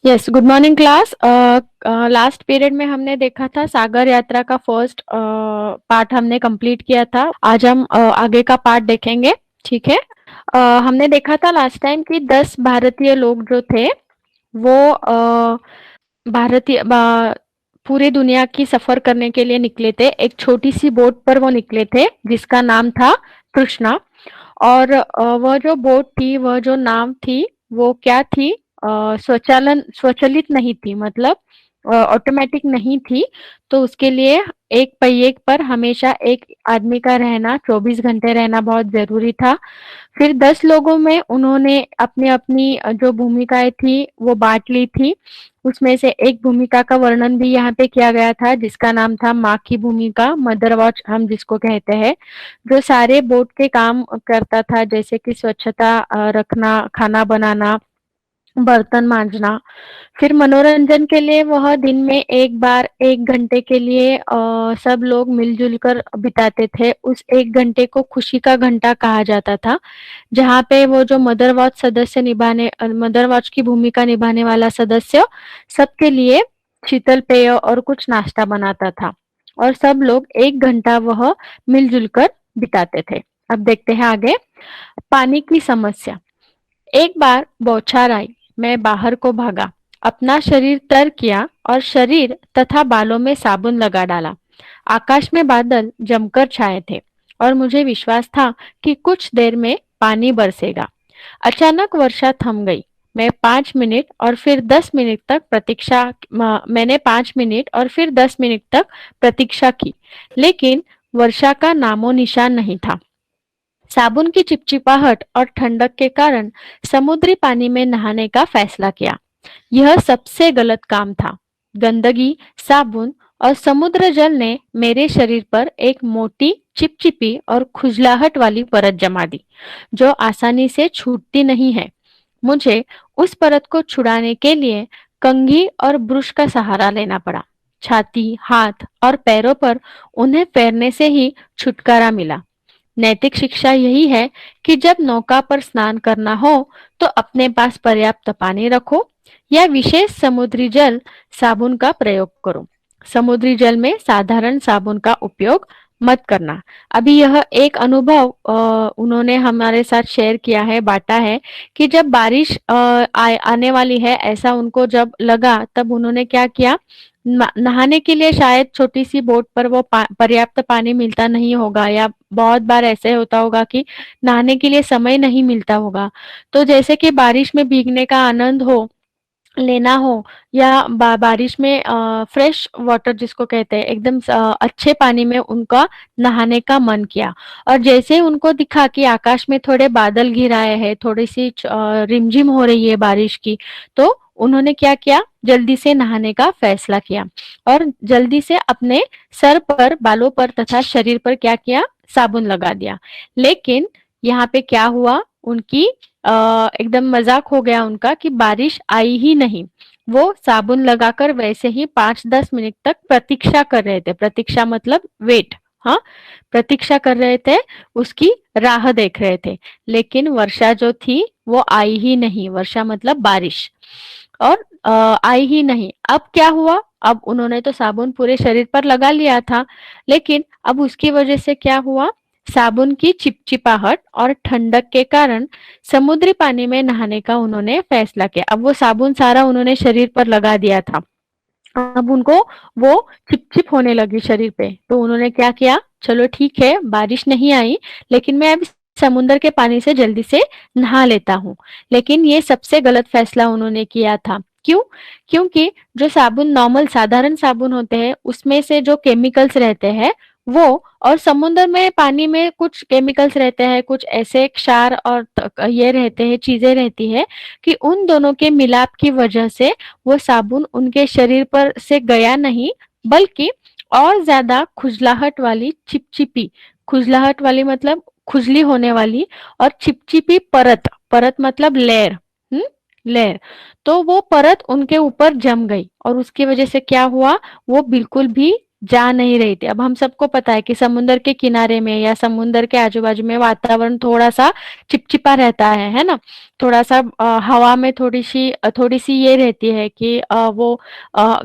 Yes, good morning class. Last period में हमने देखा था सागर यात्रा का फर्स्ट पार्ट हमने कंप्लीट किया था। आज हम आगे का पार्ट देखेंगे। ठीक है। हमने देखा था लास्ट टाइम कि 10 भारतीय लोग जो थे वो भारतीय पूरी दुनिया की सफर करने के लिए निकले थे। एक छोटी सी बोट पर वो निकले थे जिसका नाम था कृष्णा। और वह जो बोट थी, वह जो नाव थी, वो क्या थी? स्वचालित नहीं थी, मतलब ऑटोमेटिक नहीं थी। तो उसके लिए एक पहिए पर हमेशा एक आदमी का रहना, 24 घंटे रहना बहुत ज़रूरी था। फिर 10 लोगों में उन्होंने अपनी-अपनी जो भूमिकाएँ थी, वो बाँट ली थी। उसमें से एक भूमिका का वर्णन भी यहाँ पे किया गया था, जिसका नाम था माँ की भूमिका, मदर वॉच हम जिसको कहते हैं। जो सारे बोट के काम करता था, जैसे कि स्वच्छता रखना, खाना बनाना, बर्तन मांजना। फिर मनोरंजन के लिए वह दिन में एक बार 1 घंटे के लिए सब लोग मिल-जुल कर बिताते थे। उस 1 घंटे को खुशी का घंटा कहा जाता था, जहाँ पे वो जो मदर वॉच की भूमिका निभाने वाला सदस्य सबके लिए शीतल पेय और कुछ नाश्ता बनाता था और सब लोग 1 घंटा वह मिल-जुल कर बिताते थे। अब देखते हैं आगे। पानी की समस्या। एक बार बौछार आई, मैं बाहर को भागा, अपना शरीर तर किया और शरीर तथा बालों में साबुन लगा डाला। आकाश में बादल जमकर छाए थे और मुझे विश्वास था कि कुछ देर में पानी बरसेगा। अचानक वर्षा थम गई। मैं 5 मिनट और फिर 10 मिनट तक प्रतीक्षा मैंने 5 मिनट और फिर 10 मिनट तक प्रतीक्षा की, लेकिन वर्षा का नामो निशान नहीं था। साबुन की चिपचिपाहट और ठंडक के कारण समुद्री पानी में नहाने का फैसला किया। यह सबसे गलत काम था। गंदगी, साबुन और समुद्र जल ने मेरे शरीर पर एक मोटी, चिपचिपी और खुजलाहट वाली परत जमा दी, जो आसानी से छूटती नहीं है। मुझे उस परत को छुड़ाने के लिए कंघी और ब्रश का सहारा लेना पड़ा। छाती, हाथ और पैरों पर उन्हें फेरने से ही छुटकारा मिला। नैतिक शिक्षा यही है कि जब नौका पर स्नान करना हो तो अपने पास पर्याप्त पानी रखो या विशेष समुद्री जल साबुन का प्रयोग करो। समुद्री जल में साधारण साबुन का उपयोग मत करना। अभी यह एक अनुभव उन्होंने हमारे साथ शेयर किया है, बांटा है कि जब बारिश आने वाली है ऐसा उनको जब लगा, तब उन्होंने क्या किया, नहाने के लिए शायद छोटी सी बोट पर वो पर्याप्त पानी मिलता नहीं होगा, या बहुत बार ऐसे होता होगा कि नहाने के लिए समय नहीं मिलता होगा। तो जैसे कि बारिश में भीगने का आनंद हो, लेना हो, या बारिश में फ्रेश वाटर जिसको कहते हैं, एकदम अच्छे पानी में उनका नहाने का मन किया। और जैसे ही उनको दिखा कि आकाश में थोड़े बादल घिर आए हैं, थोड़ी सी रिमझिम हो रही है बारिश की, तो उन्होंने क्या किया, जल्दी से नहाने का फैसला किया और जल्दी से अपने सर पर, बालों पर तथा शरीर पर क्या किया, साबुन लगा दिया। लेकिन यहाँ पे क्या हुआ, उनकी एकदम मजाक हो गया उनका कि बारिश आई ही नहीं। वो साबुन लगाकर वैसे ही 5-10 मिनट तक प्रतीक्षा कर रहे थे। प्रतीक्षा मतलब वेट, हाँ, प्रतीक्षा कर रहे थे, उसकी राह देख रहे थे। लेकिन वर्षा जो थी वो आई ही नहीं। वर्षा मतलब बारिश, और आई ही नहीं। अब क्या हुआ, अब उन्होंने तो साबुन पूरे शरीर पर लगा लिया था, लेकिन अब उसकी वजह से क्या हुआ, साबुन की चिपचिपाहट और ठंडक के कारण समुद्री पानी में नहाने का उन्होंने फैसला किया। अब वो साबुन सारा उन्होंने शरीर पर लगा दिया था। अब उनको वो चिप-चिप होने लगी शरीर पे। तो उन्होंने क्या किया, चलो ठीक है, बारिश नहीं आई, लेकिन मैं अब समुद्र के पानी से जल्दी से नहा लेता हूँ। लेकिन ये सबसे गलत फैसला उन्होंने किया था। क्यों? क्योंकि जो साबुन, नॉर्मल साधारण साबुन होते हैं, उसमें से जो केमिकल्स रहते हैं वो, और समुद्र में पानी में कुछ केमिकल्स रहते हैं, कुछ ऐसे क्षार और ये रहते हैं, चीजें रहती है कि उन दोनों के मिलाप की वजह से वो साबुन उनके शरीर पर से गया नहीं, बल्कि और ज्यादा खुजलाहट वाली, चिपचिपी, खुजलाहट वाली मतलब खुजली होने वाली, और चिपचिपी परत, परत मतलब लेयर, लेयर, तो वो परत उनके ऊपर जम गई और उसकी वजह से क्या हुआ, वो बिल्कुल भी जा नहीं रही थी। अब हम सबको पता है कि समुंदर के किनारे में या समुंदर के आजू-बाजू में वातावरण थोड़ा-सा चिपचिपा रहता है ना? थोड़ा-सा हवा में थोड़ी-सी ये रहती है कि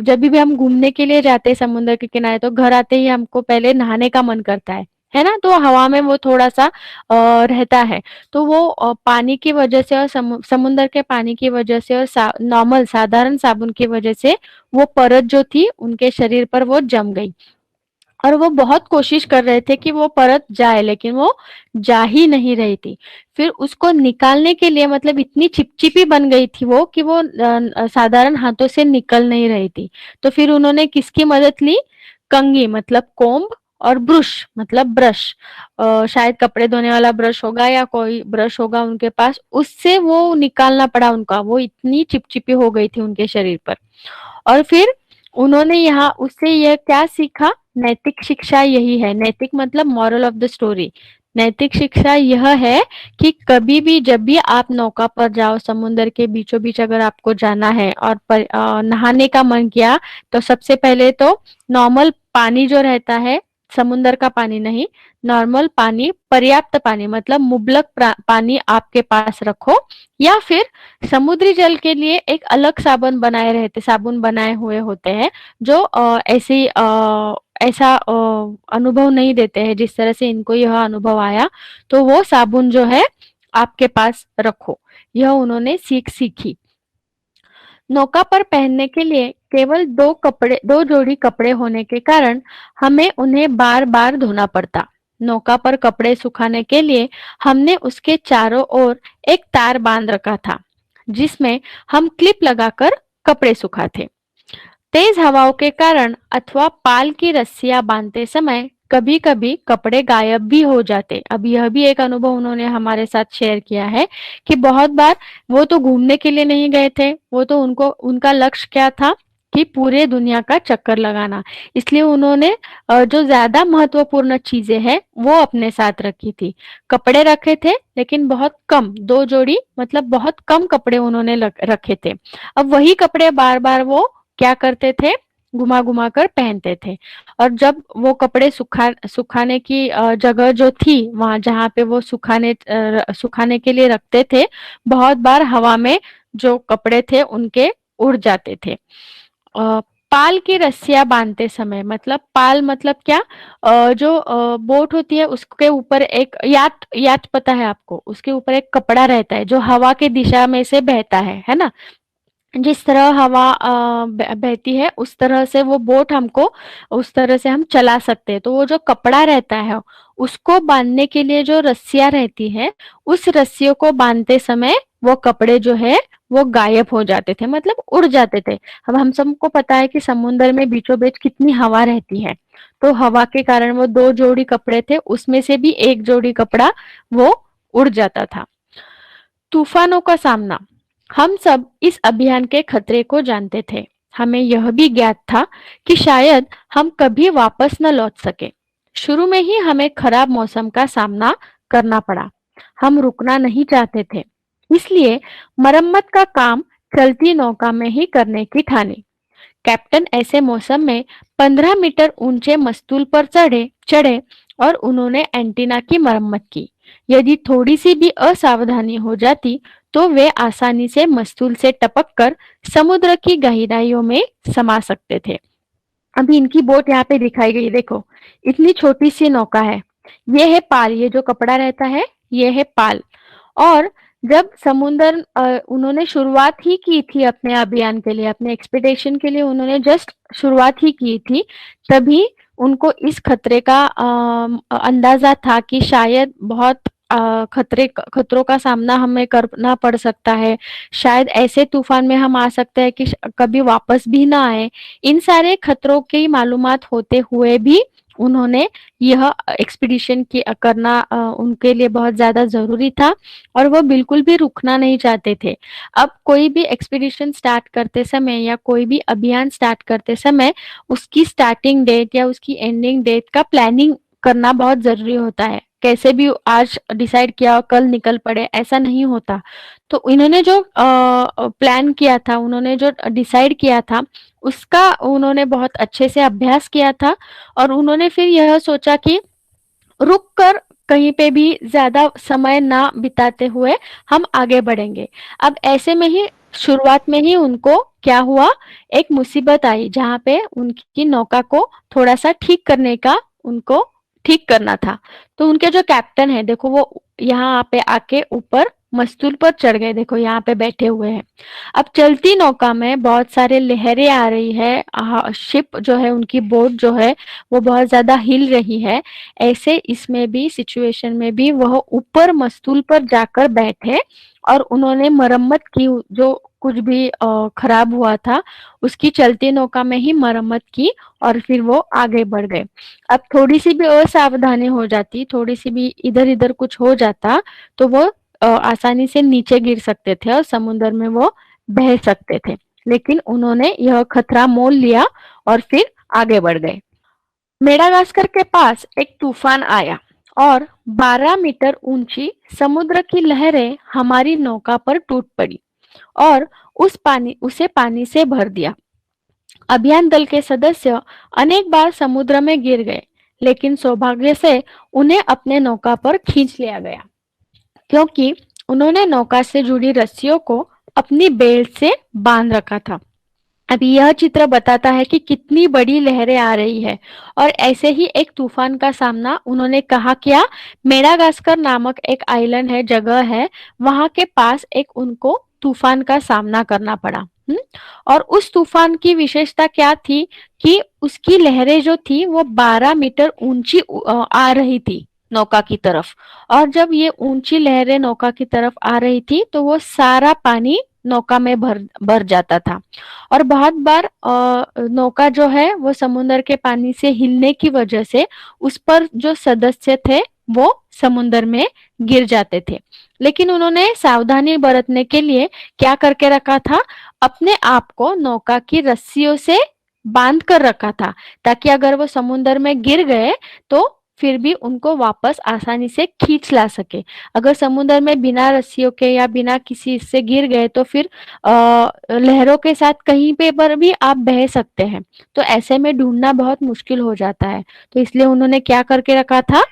जभी भी हम घूमने के लिए जाते हैं समुंदर के किनारे तो घर आते ही हमको पहले नहाने का मन करता है ना? तो हवा में वो थोड़ा-सा रहता है। तो वो पानी की वजह से और समुंदर के पानी की वजह से और नॉर्मल साधारण साबुन की वजह से वो परत जो थी उनके शरीर पर वो जम गई और वो बहुत कोशिश कर रहे थे कि वो परत जाए लेकिन वो जा ही नहीं रही थी। फिर उसको निकालने के लिए मतलब इतनी चिपचिपी बन गई थी वो कि वो साधारण हाथों से निकल नहीं रही थी। तो फिर उन्होंने किसकी मदद ली? कंघी मतलब कोम्ब और ब्रुश मतलब ब्रश शायद कपड़े धोने वाला ब्रश होगा या कोई ब्रश होगा उनके पास, उससे वो निकालना पड़ा उनका, वो इतनी चिपचिपी हो गई थी उनके शरीर पर। और फिर उन्होंने यहाँ उससे यह क्या सीखा? नैतिक शिक्षा यही है, नैतिक मतलब मॉरल ऑफ द स्टोरी। नैतिक शिक्षा यह है कि कभी भी जब भी आप नौका पर जाओ, समुद्र के बीचों बीच अगर आपको जाना है और नहाने का मन किया, तो सबसे पहले तो नॉर्मल पानी जो रहता है, समुद्र का पानी नहीं, नॉर्मल पानी, पर्याप्त पानी मतलब मुबलक पानी आपके पास रखो या फिर समुद्री जल के लिए एक अलग साबुन बनाए हुए होते हैं जो ऐसा अनुभव नहीं देते हैं जिस तरह से इनको यह अनुभव आया। तो वो साबुन जो है आपके पास रखो। यह उन्होंने सीख सीखी। नौका पर पहनने के लिए केवल 2 जोड़ी कपड़े होने के कारण हमें उन्हें बार-बार धोना पड़ता। नौका पर कपड़े सुखाने के लिए हमने उसके चारों ओर एक तार बांध रखा था, जिसमें हम क्लिप लगाकर कपड़े सुखाते। तेज हवाओं के कारण अथवा पाल की रस्सियां बांधते समय कभी-कभी कपड़े गायब भी हो जाते। अब यह भी एक अनुभव उन्होंने हमारे साथ शेयर किया है कि बहुत बार वो तो घूमने के लिए नहीं गए थे, वो तो उनका लक्ष्य क्या था कि पूरे दुनिया का चक्कर लगाना। इसलिए उन्होंने जो ज़्यादा महत्वपूर्ण चीज़ें हैं, वो अपने साथ रखी थी। कपड़े रखे थे, लेकिन बहुत कम, 2 जोड़ी मतलब बहुत कम कपड़े उन्होंने रखे थे। अब वही कपड़े बार-बार वो क्या करते थे? घुमा-घुमा कर पहनते थे और जब वो कपड़े सुखाने की जगह जो थी, वहाँ जहाँ पे वो सुखाने के लिए रखते थे, बहुत बार हवा में जो कपड़े थे उनके उड़ जाते थे। पाल की रस्सियाँ बाँधते समय मतलब पाल मतलब क्या? जो बोट होती है उसके ऊपर एक याट याट पता है आपको? उसके ऊपर एक कपड़ा रहता है जो हवा की दिशा में से बहता है ना? जिस तरह हवा बहती है उस तरह से वो बोट हमको उस तरह से हम चला सकते हैं। तो वो जो कपड़ा रहता है उसको बाँधने के लिए जो रस्सियाँ रहती हैं, उस रस्सियों को बाँधते समय वो कपड़े जो है वो गायब हो जाते थे मतलब उड़ जाते थे। अब हम सबको पता है कि समुद्र में बीचों-बीच कितनी हवा रहती है। तो हवा के कारण वो 2 जोड़ी कपड़े थे उसमें से भी 1 जोड़ी कपड़ा वो उड़ जाता था। तूफानों का सामना। हम सब इस अभियान के खतरे को जानते थे। हमें यह भी ज्ञात था कि शायद हम कभी वापस न लौट सके। शुरू में ही हमें खराब मौसम का सामना करना पड़ा। हम रुकना नहीं चाहते थे। इसलिए मरम्मत का काम चलती नौका में ही करने की ठानी। कैप्टन ऐसे मौसम में 15 मीटर ऊंचे मस्तूल पर चढ़े और उन्होंने एंटीना की मरम्मत की। यदि थोड़ी सी भी असावधानी हो जाती तो वे आसानी से मस्तूल से टपक कर समुद्र की गहराइयों में समा सकते थे। अभी इनकी बोट यहाँ पे दिखाई गई देखो, इतनी छोटी सी नौका है। ये है पाल, ये जो कपड़ा रहता है ये है पाल। और जब उन्होंने शुरुआत ही की थी अपने अभियान के लिए, अपने एक्सपीडिशन के लिए उन्होंने जस्ट शुरुआत ही की थी, तभी उनको इस खतरे का अंदाजा था कि शायद बहुत खतरों का सामना हमें करना पड़ सकता है। शायद ऐसे तूफान में हम आ सकते हैं कि कभी वापस भी ना आए। इन सारे खतरों की मालूमात होते हुए भी उन्होंने यह एक्सपीडिशन करना उनके लिए बहुत ज़्यादा ज़रूरी था और वो बिल्कुल भी रुकना नहीं चाहते थे। अब कोई भी एक्सपीडिशन स्टार्ट करते समय या कोई भी अभियान स्टार्ट करते समय उसकी स्टार्टिंग डेट या उसकी एंडिंग डेट का प्लानिंग करना बहुत ज़रूरी होता है। कैसे भी आज डिसाइड किया कल निकल पड़े, ऐसा नहीं होता। तो इन्होंने जो प्लान किया था, उन्होंने जो डिसाइड किया था, उसका उन्होंने बहुत अच्छे से अभ्यास किया था और उन्होंने फिर यह सोचा कि रुक कर कहीं पे भी ज़्यादा समय ना बिताते हुए हम आगे बढ़ेंगे। अब ऐसे में ही शुरुआत में ही उनको क्या हुआ, एक मुसीबत आई जहाँ पे उनकी नौका को थोड़ा-सा ठीक करने का उनको ठीक करना था। तो उनके जो कैप्टन हैं देखो वो यहाँ पे आके ऊपर मस्तूल पर चढ़ गए, देखो यहाँ पे बैठे हुए हैं। अब चलती नौका में बहुत सारे लहरें आ रही है, शिप जो है उनकी बोट जो है वो बहुत ज़्यादा हिल रही है। ऐसे इसमें भी सिचुएशन में भी वह ऊपर मस्तूल पर जाकर बैठे और उन्होंने मरम्मत की, जो कुछ भी खराब हुआ था उसकी चलती नौका में ही मरम्मत की और फिर वो आगे बढ़ गए। अब थोड़ी सी भी असावधानी हो जाती, थोड़ी सी भी इधर इधर कुछ हो जाता तो वो आसानी से नीचे गिर सकते थे और समुद्र में वो बह सकते थे। लेकिन उन्होंने यह खतरा मोल लिया और फिर आगे बढ़ गए। मेडागास्कर के पास एक तूफान आया और 12 मीटर ऊंची समुद्र की लहरें हमारी नौका पर टूट पड़ी और उसे पानी से भर दिया। अभियान दल के सदस्य अनेक बार समुद्र में गिर गए, लेकिन सौभाग्य से उन्हें अपने नौका पर खींच लिया गया, क्योंकि उन्होंने नौका से जुड़ी रस्सियों को अपनी बेल्ट से बांध रखा था। अभी यह चित्र बताता है कि कितनी बड़ी लहरें आ रही है और ऐसे ही एक तूफान का सामना उन्होंने कहा क्या, मेडागास्कर नामक एक आइलैंड है, जगह है, वहां के पास एक उनको तूफान का सामना करना पड़ा। और उस तूफान की विशेषता क्या थी कि उसकी लहरें जो थी वो 12 मीटर ऊंची आ रही थी नौका की तरफ। और जब ये ऊंची लहरें नौका की तरफ आ रही थी तो वो सारा पानी नौका में भर भर जाता था और बहुत बार नौका जो है वो समुद्र के पानी से हिलने की वजह से उस पर जो सदस्य थे वो समुद्र में गिर जाते थे। लेकिन उन्होंने सावधानी बरतने के लिए क्या करके रखा था, अपने आप को नौका की रस्सियों से बांध कर रखा था, ताकि अगर वो समुद्र में गिर गए तो फिर भी उनको वापस आसानी से खींच ला सके। अगर समुद्र में बिना रस्सियों के या बिना किसी से गिर गए तो फिर लहरों के साथ कहीं पे पर भी आप बह सकते हैं। तो ऐसे में ढूंढना बहुत मुश्किल हो जाता है। तो इसलिए उन्होंने क्या करके रखा था,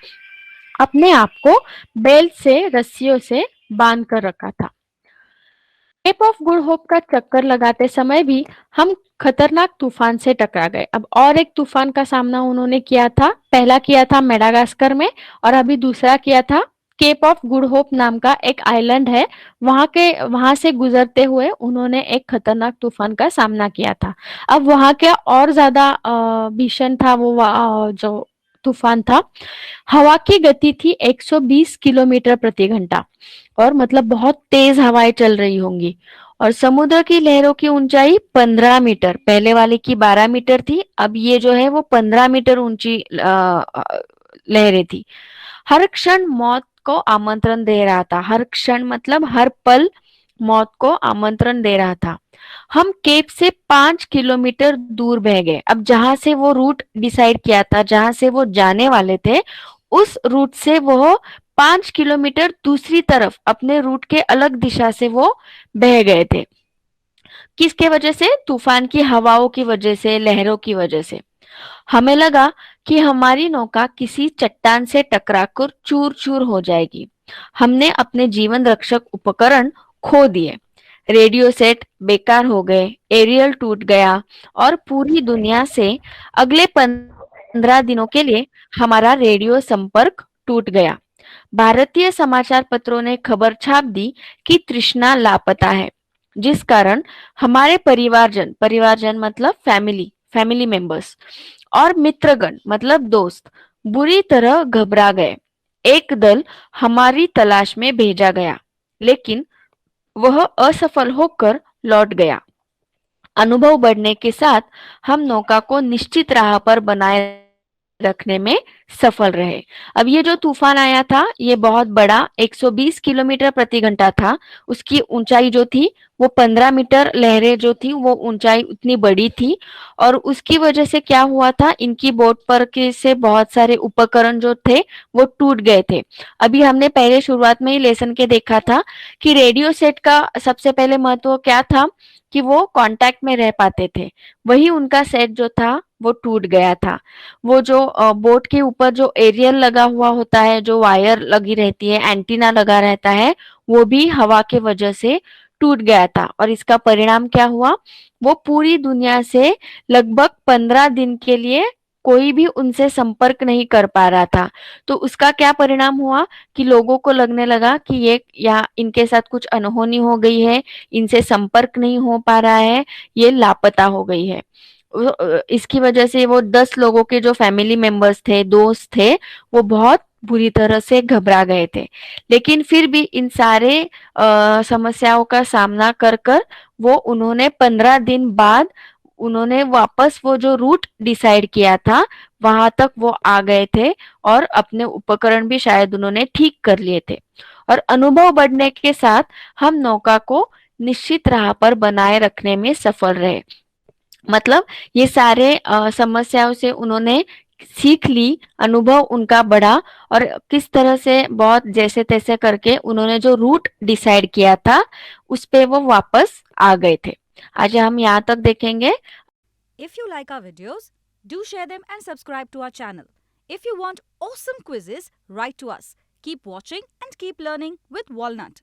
अपने आप को बेल्ट से रस्सियों से बांध कर रखा था। केप ऑफ गुड होप का चक्कर लगाते समय भी हम खतरनाक तूफान से टकरा गए। अब और एक तूफान का सामना उन्होंने किया था, पहला किया था मेडागास्कर में और अभी दूसरा किया था केप ऑफ गुड होप नाम का एक आइलैंड है, वहां से गुजरते हुए उन्होंने एक खतरनाक तूफान का सामना किया था। अब वहां क्या और ज्यादा भीषण था वो जो तूफान था। हवा की गति थी 120 किलोमीटर प्रति घंटा और मतलब बहुत तेज हवाएं चल रही होंगी और समुद्र की लहरों की ऊंचाई 15 मीटर, पहले वाले की 12 मीटर थी, अब ये जो है वो 15 मीटर ऊंची लहरें थी। हर क्षण मौत को आमंत्रण दे रहा था, हर क्षण मतलब हर पल मौत को आमंत्रण दे रहा था। हम केप से 5 किलोमीटर दूर बह गए। अब जहां से वो रूट डिसाइड किया था, जहां से वो जाने वाले थे, उस रूट से वो 5 किलोमीटर दूसरी तरफ अपने रूट के अलग दिशा से वो बह गए थे। किसके वजह से? तूफान की हवाओं की वजह से, लहरों की वजह से। हमें लगा कि हमारी नौका किसी चट्टान से टकराकर चूर चूर हो जाएगी। हमने अपने जीवन रक्षक उपकरण खो दिए, रेडियो सेट बेकार हो गए, एरियल टूट गया और पूरी दुनिया से अगले 15 दिनों के लिए हमारा रेडियो संपर्क टूट गया। भारतीय समाचार पत्रों ने खबर छाप दी कि तृष्णा लापता है, जिस कारण हमारे परिवारजन मतलब फैमिली मेंबर्स और मित्रगण मतलब दोस्त बुरी तरह घबरा गए। एक दल हमारी तलाश में भेजा गया, लेकिन वह असफल होकर लौट गया। अनुभव बढ़ने के साथ हम नौका को निश्चित राह पर बनाए रखने में सफल रहे। अब ये जो तूफान आया था ये बहुत बड़ा 120 किलोमीटर प्रति घंटा था। उसकी ऊंचाई जो थी वो 15 मीटर, लहरें जो थी वो ऊंचाई उतनी बड़ी थी। और उसकी वजह से क्या हुआ था, इनकी बोट पर के से बहुत सारे उपकरण जो थे वो टूट गए थे। अभी हमने पहले शुरुआत में ही लेसन के देखा था कि रेडियो सेट का सबसे पहले महत्व क्या था कि वो कांटेक्ट में रह पाते थे। वही उनका सेट जो था वो टूट गया था। वो जो बोट के ऊपर जो एरियल लगा हुआ होता है, जो वायर लगी रहती है, एंटीना लगा रहता है, वो भी हवा के वजह से टूट गया था। और इसका परिणाम क्या हुआ, वो पूरी दुनिया से लगभग 15 दिन के लिए कोई भी उनसे संपर्क नहीं कर पा रहा था। तो उसका क्या परिणाम हुआ कि लोगों को लगने लगा कि ये या इनके साथ कुछ अनहोनी हो गई है, इनसे संपर्क नहीं हो पा रहा है, ये लापता हो गई है। इसकी वजह से वो 10 लोगों के जो फैमिली मेंबर्स थे, दोस्त थे, वो बहुत बुरी तरह से घबरा गए थे। लेकिन फिर भी इन सारे समस्याओं का सामना कर कर वो उन्होंने 15 दिन बाद उन्होंने वापस वो जो रूट डिसाइड किया था वहां तक वो आ गए थे। और अपने उपकरण भी शायद उन्होंने ठीक कर लिए थे। और अनुभव बढ़ने के साथ हम नौका को निश्चित राह पर बनाए रखने में सफल रहे। मतलब ये सारे समस्याओं से उन्होंने सीख ली, अनुभव उनका बढ़ा और किस तरह से बहुत जैसे तैसे करके उन्होंने जो रूट डिसाइड किया था उस पे वो वापस आ गए थे। आज हम यहाँ तक देखेंगे। If you like our videos, do share them and subscribe to our channel. If you want awesome quizzes, write to us. Keep watching and keep learning with Walnut.